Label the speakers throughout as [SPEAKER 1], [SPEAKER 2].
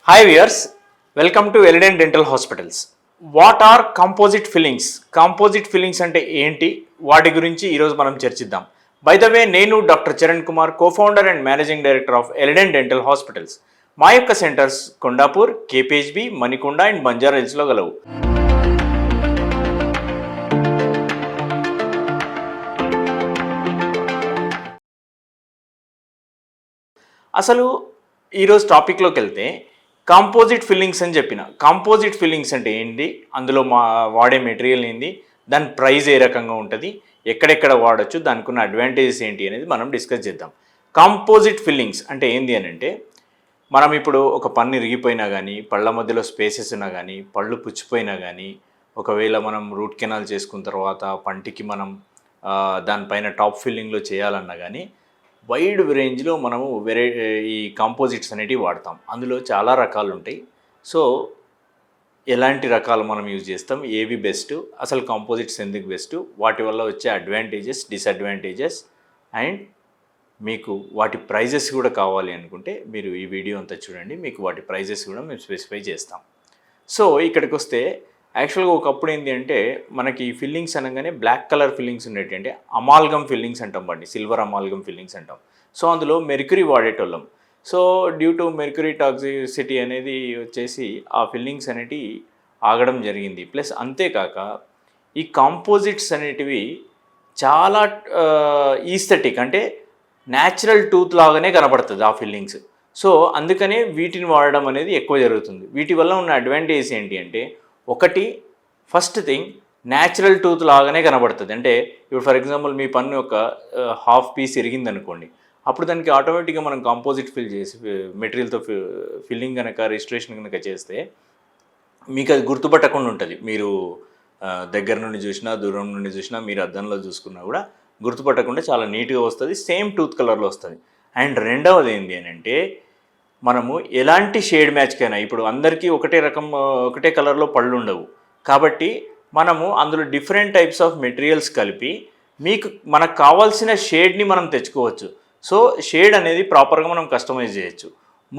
[SPEAKER 1] Hi viewers, welcome to Erident Dental Hospitals. What are composite fillings? Composite fillings అంటే ఏంటి? వాటి గురించి ఈరోజు మనం చర్చిద్దాం. బై ద వే నేను doctor Charan Kumar, co-founder and managing director of Elident dental hospitals. మా యొక్క centres Kondapur, KPHB, Manikonda and Banjara హిల్స్లో గలవు. అసలు ఈరోజు టాపిక్లోకి వెళ్తే కాంపోజిట్ ఫిల్లింగ్స్ అని చెప్పిన. కాంపోజిట్ ఫిల్లింగ్స్ అంటే ఏంటి, అందులో వాడే మెటీరియల్ ఏంటి, దాని ప్రైస్ ఏ రకంగా ఉంటుంది, ఎక్కడెక్కడ వాడచ్చు, దానికి ఉన్న అడ్వాంటేజెస్ ఏంటి అనేది మనం డిస్కస్ చేద్దాం. కాంపోజిట్ ఫిల్లింగ్స్ అంటే ఏంటి అని అంటే, మనం ఇప్పుడు ఒక పన్ను ఇరిగిపోయినా కానీ, పళ్ళ మధ్యలో స్పేసెస్ ఉన్నా కానీ, పళ్ళు పుచ్చిపోయినా కానీ, ఒకవేళ మనం రూట్ కెనాల్ చేసుకున్న తర్వాత పంటికి మనం దానిపైన టాప్ ఫిల్లింగ్లో చేయాలన్నా కానీ వైడ్ రేంజ్లో మనము ఈ కాంపోజిట్స్ అనేటివి వాడతాం. అందులో చాలా రకాలు ఉంటాయి. సో ఎలాంటి రకాలు మనం యూజ్ చేస్తాం, ఏవి బెస్ట్, అసలు కాంపోజిట్స్ ఎందుకు బెస్ట్, వాటి వల్ల వచ్చే అడ్వాంటేజెస్, డిసడ్వాంటేజెస్ అండ్ మీకు వాటి ప్రైజెస్ కూడా కావాలి అనుకుంటే మీరు ఈ వీడియో అంతా చూడండి. మీకు వాటి ప్రైజెస్ కూడా మేము స్పెసిఫై చేస్తాం. సో ఇక్కడికి వస్తే యాక్చువల్గా ఒకప్పుడు ఏంటి అంటే మనకి ఫిల్లింగ్స్ అనగానే బ్లాక్ కలర్ ఫిల్లింగ్స్ ఉండేటి, అంటే అమాల్గమ్ ఫిల్లింగ్స్ అంటాం వాటిని, సిల్వర్ అమాల్గమ్ ఫిల్లింగ్స్ అంటాం. సో అందులో మెర్క్యూరీ వాడేటోళ్ళం. So due to mercury toxicity అనేది వచ్చేసి ఆ ఫిల్లింగ్స్ అనేటివి ఆగడం జరిగింది. ప్లస్ అంతేకాక ఈ కాంపోజిట్స్ అనేటివి చాలా ఈస్థెటిక్, అంటే న్యాచురల్ టూత్ లాగానే కనబడుతుంది ఆ ఫిల్లింగ్స్. సో అందుకనే వీటిని వాడడం అనేది ఎక్కువ జరుగుతుంది. వీటి వల్ల ఉన్న అడ్వాంటేజ్ ఏంటి అంటే, ఒకటి ఫస్ట్ థింగ్ న్యాచురల్ టూత్ లాగానే కనబడుతుంది. అంటే ఇప్పుడు ఫర్ ఎగ్జాంపుల్ మీ పన్ను ఒక హాఫ్ పీస్ ఇరిగింది అనుకోండి, అప్పుడు దానికి ఆటోమేటిక్గా మనం కాంపోజిట్ ఫిల్ చేసి మెటీరియల్తో ఫిల్లింగ్ కనుక రిజిస్ట్రేషన్ కనుక చేస్తే మీకు అది గుర్తుపట్టకుండా ఉంటుంది. మీరు దగ్గర నుండి చూసినా, దూరం నుండి చూసినా, మీరు అద్దంలో చూసుకున్నా కూడా గుర్తుపట్టకుండా చాలా నీట్గా వస్తుంది, సేమ్ టూత్ కలర్లో వస్తుంది. అండ్ రెండవది ఏంటి అని అంటే, మనము ఎలాంటి షేడ్ మ్యాచ్కైనా, ఇప్పుడు అందరికీ ఒకటే కలర్లో పళ్ళు ఉండవు కాబట్టి మనము అందులో డిఫరెంట్ టైప్స్ ఆఫ్ మెటీరియల్స్ కలిపి మనకు కావాల్సిన షేడ్ని మనం తెచ్చుకోవచ్చు. సో షేడ్ అనేది ప్రాపర్గా మనం కస్టమైజ్ చేయొచ్చు.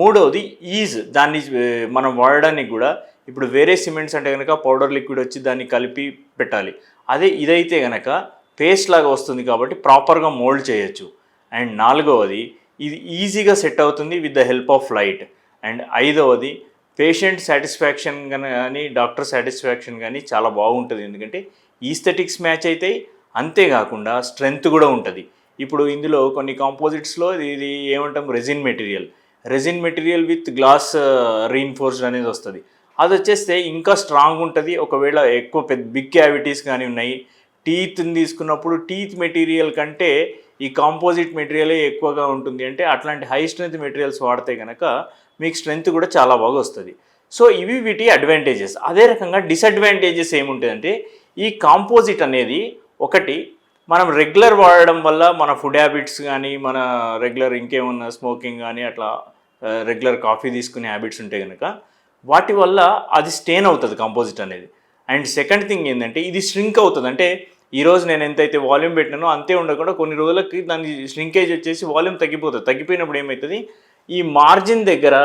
[SPEAKER 1] మూడవది ఈజ్, దాన్ని మనం వాడడానికి కూడా ఇప్పుడు వేరే సిమెంట్స్ అంటే కనుక పౌడర్ లిక్విడ్ వచ్చి దాన్ని కలిపి పెట్టాలి. అదే ఇదైతే కనుక పేస్ట్ లాగా వస్తుంది కాబట్టి ప్రాపర్గా మోల్డ్ చేయొచ్చు. అండ్ నాలుగవది ఇది ఈజీగా సెట్ అవుతుంది with the help of light. And ఐదవది పేషెంట్ సాటిస్ఫాక్షన్ కానీ డాక్టర్ సాటిస్ఫాక్షన్ కానీ చాలా బాగుంటుంది, ఎందుకంటే ఈస్థెటిక్స్ మ్యాచ్ అవుతాయి, అంతేకాకుండా స్ట్రెంగ్త్ కూడా ఉంటుంది. ఇప్పుడు ఇందులో కొన్ని కాంపోజిట్స్లో ఇది ఏమంటాం, resin material with glass reinforced అనేది వస్తుంది. అది వచ్చేస్తే ఇంకా స్ట్రాంగ్ ఉంటుంది. ఒకవేళ ఎక్కువ బిగ్ క్యావిటీస్ కానీ ఉన్నాయి, టీత్ని తీసుకున్నప్పుడు టీత్ మెటీరియల్ కంటే ఈ కాంపోజిట్ మెటీరియలే ఎక్కువగా ఉంటుంది. అంటే అట్లాంటి హై స్ట్రెంత్ మెటీరియల్స్ వాడితే కనుక మీకు స్ట్రెంత్ కూడా చాలా బాగా వస్తుంది. సో ఇవి వీటి అడ్వాంటేజెస్. అదే రకంగా డిసడ్వాంటేజెస్ ఏముంటుందంటే, ఈ కాంపోజిట్ అనేది ఒకటి మనం రెగ్యులర్ వాడడం వల్ల మన ఫుడ్ హ్యాబిట్స్ కానీ, మన రెగ్యులర్ ఇంకేమన్నా స్మోకింగ్ కానీ, అట్లా రెగ్యులర్ కాఫీ తీసుకునే హ్యాబిట్స్ ఉంటే కనుక వాటి వల్ల అది స్టెయిన్ అవుతుంది కాంపోజిట్ అనేది. అండ్ సెకండ్ థింగ్ ఏంటంటే, ఇది ష్రింక్ అవుతుంది. అంటే ఈరోజు నేను ఎంతైతే వాల్యూమ్ పెట్టినానో అంతే ఉండకుండా కొన్ని రోజులకి దాని ష్రింకేజ్ వచ్చేసి వాల్యూమ్ తగ్గిపోతుంది. తగ్గిపోయినప్పుడు ఏమవుతుంది, ఈ మార్జిన్ దగ్గర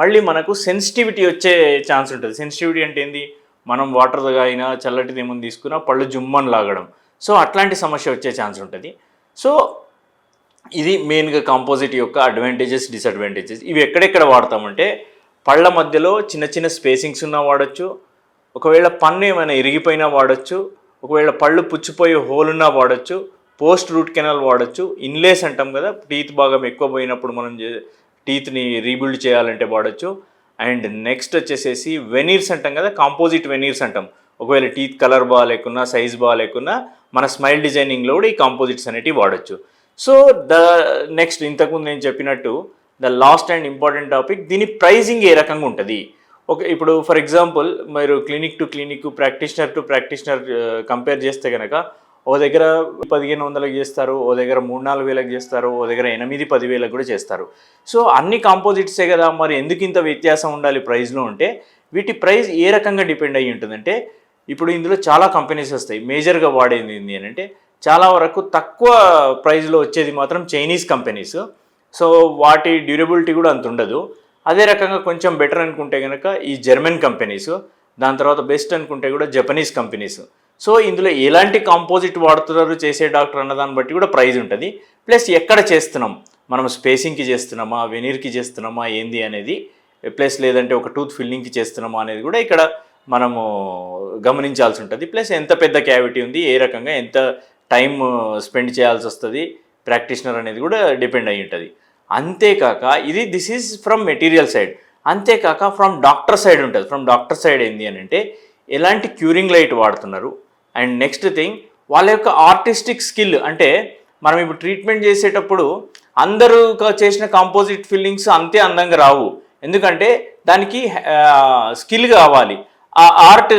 [SPEAKER 1] మళ్ళీ మనకు సెన్సిటివిటీ వచ్చే ఛాన్స్ ఉంటుంది. సెన్సిటివిటీ అంటే ఏంది, మనం వాటర్ అయినా చల్లటిది ఏమైనా తీసుకున్నా పళ్ళు జుమ్మని లాగడం, సో అట్లాంటి సమస్య వచ్చే ఛాన్స్ ఉంటుంది. సో ఇది మెయిన్గా కాంపోజిట్ యొక్క అడ్వాంటేజెస్, డిసడ్వాంటేజెస్. ఇవి ఎక్కడెక్కడ వాడతామంటే, పళ్ళ మధ్యలో చిన్న చిన్న స్పేసింగ్స్ ఉన్నా వాడచ్చు, ఒకవేళ పన్ను ఏమైనా ఇరిగిపోయినా వాడచ్చు, ఒకవేళ పళ్ళు పుచ్చిపోయి హోల్ ఉన్నా వాడచ్చు, పోస్ట్ రూట్ కెనాల్ వాడచ్చు, ఇన్లేస్ అంటాం కదా, టీత్ భాగం ఎక్కువ పోయినప్పుడు మనం టీత్ని రీబిల్డ్ చేయాలంటే వాడచ్చు. అండ్ నెక్స్ట్ వచ్చేసేసి వెనీర్స్ అంటాం కదా, కాంపోజిట్ వెనీర్స్ అంటాం. ఒకవేళ టీత్ కలర్ బాగాలేకున్నా, సైజ్ బాగాలేకున్నా మన స్మైల్ డిజైనింగ్లో కూడా ఈ కాంపోజిట్స్ అనేటివి వాడచ్చు. సో నెక్స్ట్ ఇంతకుముందు నేను చెప్పినట్టు the last and important topic, దీని ప్రైజింగ్ ఏ రకంగా ఉంటుంది. ఇప్పుడు ఫర్ ఎగ్జాంపుల్ మీరు clinic to clinic, practitioner to practitioner compare చేస్తే కనుక ఓ దగ్గర 1500కి చేస్తారు, ఓ దగ్గర 3-4 వేలకు చేస్తారు, ఓ దగ్గర 8-10 వేలకు కూడా చేస్తారు. సో అన్ని కాంపోజిట్సే కదా, మరి ఎందుకు ఇంత వ్యత్యాసం ఉండాలి ప్రైస్లో అంటే, వీటి ప్రైస్ ఏ రకంగా డిపెండ్ అయ్యి ఉంటుందంటే, ఇప్పుడు ఇందులో చాలా కంపెనీస్ వస్తాయి. మేజర్గా వాడేది ఏంటి అని అంటే, చాలా వరకు తక్కువ ప్రైస్లో వచ్చేది మాత్రం చైనీస్ కంపెనీస్. సో వాటి డ్యూరబిలిటీ కూడా అంత ఉండదు. అదే రకంగా కొంచెం బెటర్ అనుకుంటే కనుక ఈ జర్మన్ కంపెనీస్, దాని తర్వాత బెస్ట్ అనుకుంటే కూడా జపనీస్ కంపెనీస్. సో ఇందులో ఎలాంటి కాంపోజిట్ వాడుతున్నారు చేసే డాక్టర్ అన్న దాన్ని బట్టి కూడా ప్రైస్ ఉంటుంది. ప్లస్ ఎక్కడ చేస్తున్నాం, మనం స్పేసింగ్కి చేస్తున్నామా, వెనీర్కి చేస్తున్నామా ఏంది అనేది, ప్లస్ లేదంటే ఒక టూత్ ఫిల్లింగ్కి చేస్తున్నామా అనేది కూడా ఇక్కడ మనము గమనించాల్సి ఉంటుంది. ప్లస్ ఎంత పెద్ద క్యావిటీ ఉంది, ఏ రకంగా ఎంత టైం స్పెండ్ చేయాల్సి వస్తుంది ప్రాక్టీషనర్ అనేది కూడా డిపెండ్ అయి ఉంటుంది. అంతేకాక this is from material side. అంతేకాక ఫ్రమ్ డాక్టర్ సైడ్ ఉంటుంది. ఫ్రమ్ డాక్టర్ సైడ్ ఏంది అని అంటే ఎలాంటి క్యూరింగ్ లైట్ వాడుతున్నారు, అండ్ నెక్స్ట్ థింగ్ వాళ్ళ యొక్క ఆర్టిస్టిక్ స్కిల్. అంటే మనం ఇప్పుడు ట్రీట్మెంట్ చేసేటప్పుడు అందరూ చేసిన కాంపోజిట్ ఫిల్లింగ్స్ అంతే అందంగా రావు, ఎందుకంటే దానికి స్కిల్ కావాలి. ఆ ఆర్ట్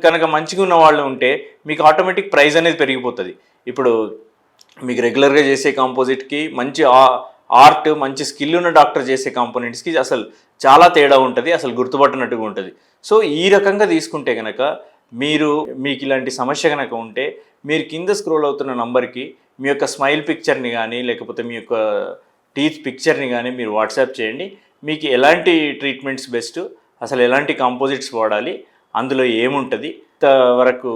[SPEAKER 1] కనుక మంచిగా ఉన్న వాళ్ళు ఉంటే మీకు ఆటోమేటిక్ ప్రైస్ అనేది పెరిగిపోతుంది. ఇప్పుడు మీకు రెగ్యులర్గా చేసే కాంపోజిట్కి మంచి ఆర్ట్, మంచి స్కిల్ ఉన్న డాక్టర్ చేసే కాంపోనెంట్స్కి అసలు చాలా తేడా ఉంటుంది, అసలు గుర్తుపట్టినట్టుగా ఉంటుంది. సో ఈ రకంగా తీసుకుంటే కనుక మీకు ఇలాంటి సమస్య కనుక ఉంటే మీరు కింద స్క్రోల్ అవుతున్న నంబర్కి మీ యొక్క స్మైల్ పిక్చర్ని కానీ లేకపోతే మీ యొక్క టీత్ పిక్చర్ని కానీ మీరు వాట్సాప్ చేయండి. మీకు ఎలాంటి ట్రీట్మెంట్స్ బెస్ట్, అసలు ఎలాంటి కాంపోజిట్స్ వాడాలి, అందులో ఏముంటుంది, వరకు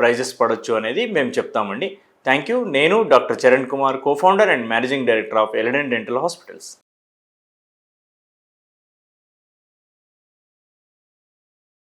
[SPEAKER 1] ప్రైజెస్ పడవచ్చు అనేది మేము చెప్తామండి. Thank you. నేను doctor Charan Kumar, co founder and managing director of Elident dental hospitals.